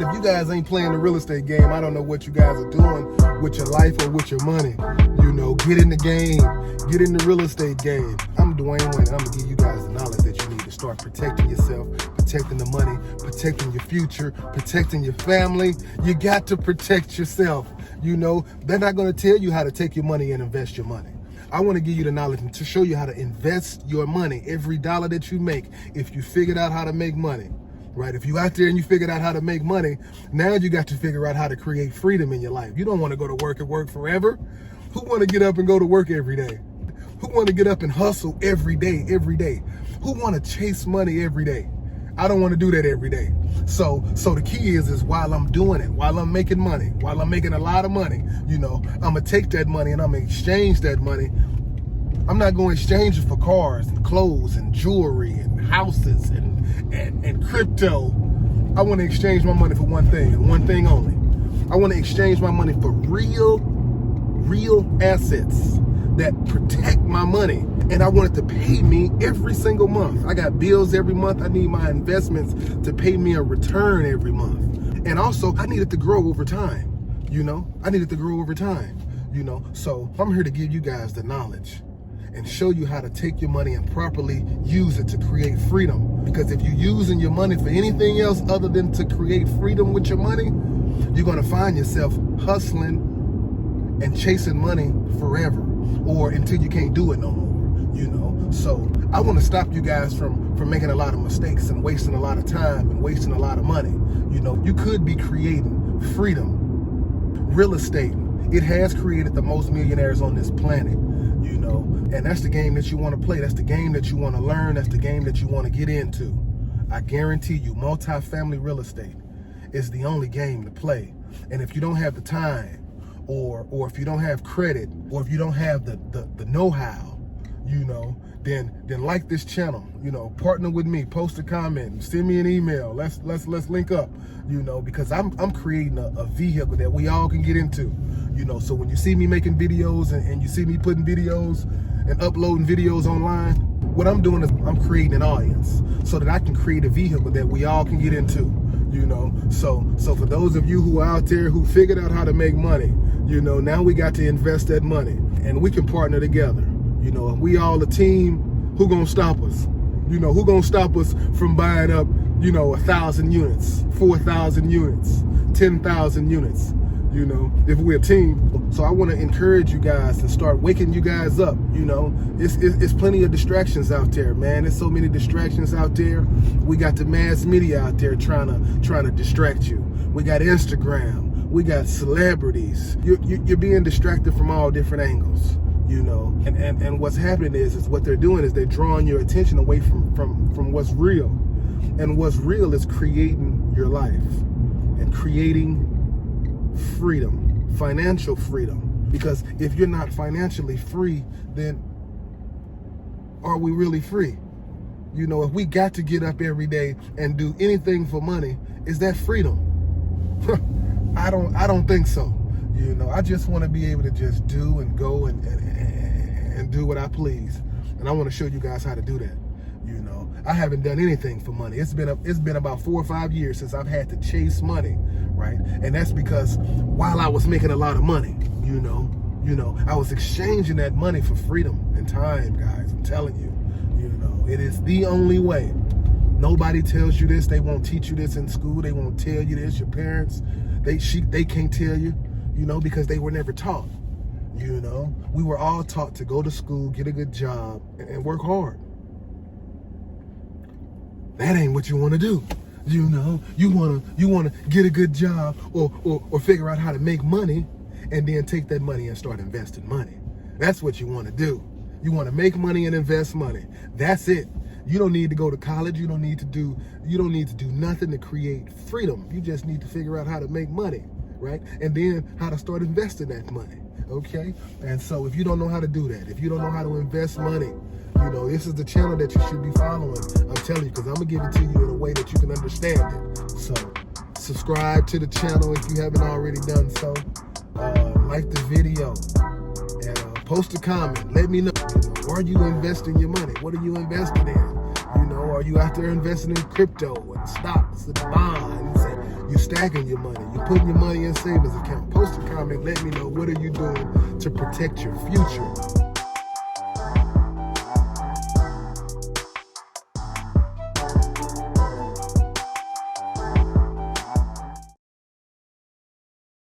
If you guys ain't playing the real estate game, I don't know what you guys are doing with your life or with your money. You know, get in the game, get in the real estate game. I'm Dwayne Wayne, and I'm gonna give you guys the knowledge that you need to start protecting yourself, protecting the money, protecting your future, protecting your family. You got to protect yourself. You know, they're not gonna tell you how to take your money and invest your money. I want to give you the knowledge to show you how to invest your money, every dollar that you make, if you figured out how to make money. Right? If you out there and you figured out how to make money, now you got to figure out how to create freedom in your life. You don't want to go to work and work forever. Who want to get up and go to work every day? Who want to get up and hustle every day? Who want to chase money every day? I don't want to do that every day. So the key is while I'm doing it, while I'm making money, while I'm making a lot of money, you know, I'm going to take that money and I'm going to exchange that money. I'm not going to exchange it for cars and clothes and jewelry and houses and crypto. I want to exchange my money for one thing and one thing only. I want to exchange my money for real assets that protect my money. And I want it to pay me every single month. I got bills every month. I need my investments to pay me a return every month. And also, I need it to grow over time. You know, I need it to grow over time. You know, so I'm here to give you guys the knowledge and show you how to take your money and properly use it to create freedom. Because if you're using your money for anything else other than to create freedom with your money, you're gonna find yourself hustling and chasing money forever, or until you can't do it no more, you know? So I wanna stop you guys from making a lot of mistakes and wasting a lot of time and wasting a lot of money. You know, you could be creating freedom. Real estate, it has created the most millionaires on this planet, you know, and that's the game that you want to play. That's the game that you want to learn. That's the game that you want to get into. I guarantee you, multifamily real estate is the only game to play. And if you don't have the time, or if you don't have credit, or if you don't have the know-how, you know, then like this channel, you know, partner with me, post a comment, send me an email. Let's link up, you know, because I'm creating a vehicle that we all can get into, you know. So when you see me making videos and you see me putting videos and uploading videos online, what I'm doing is I'm creating an audience so that I can create a vehicle that we all can get into, you know. So for those of you who are out there who figured out how to make money, you know, now we got to invest that money and we can partner together. You know, we all a team. Who gonna stop us? You know, who gonna stop us from buying up, you know, 1,000 units, 4,000 units, 10,000 units, you know, if we're a team. So I want to encourage you guys and start waking you guys up. You know, it's plenty of distractions out there, man. There's so many distractions out there. We got the mass media out there trying to distract you. We got Instagram. We got celebrities. You're being distracted from all different angles. You know, and what's happening is what they're doing is they're drawing your attention away from what's real. And what's real is creating your life and creating freedom, financial freedom. Because if you're not financially free, then are we really free? You know, if we got to get up every day and do anything for money, is that freedom? I don't think so. You know, I just want to be able to just do and go and do what I please. And I want to show you guys how to do that. You know, I haven't done anything for money. It's been about 4 or 5 years since I've had to chase money, right? And that's because while I was making a lot of money, you know, I was exchanging that money for freedom and time, guys. I'm telling you, you know, it is the only way. Nobody tells you this. They won't teach you this in school. They won't tell you this. Your parents, they can't tell you. You know, because they were never taught. You know, we were all taught to go to school, get a good job, and work hard. That ain't what you want to do. You know, you want to get a good job or figure out how to make money and then take that money and start investing money. That's what you want to do. You want to make money and invest money. That's it. You don't need to go to college. You don't need to do nothing to create freedom. You just need to figure out how to make money. Right? And then how to start investing that money, okay? And so if you don't know how to do that, if you don't know how to invest money, you know, this is the channel that you should be following. I'm telling you, because I'm going to give it to you in a way that you can understand it. So subscribe to the channel if you haven't already done so. Like the video and post a comment. Let me know, are you investing your money? What are you investing in? You know, are you out there investing in crypto and stocks and bonds? You stacking your money. You putting your money in savings account. Post a comment. Let me know, what are you doing to protect your future?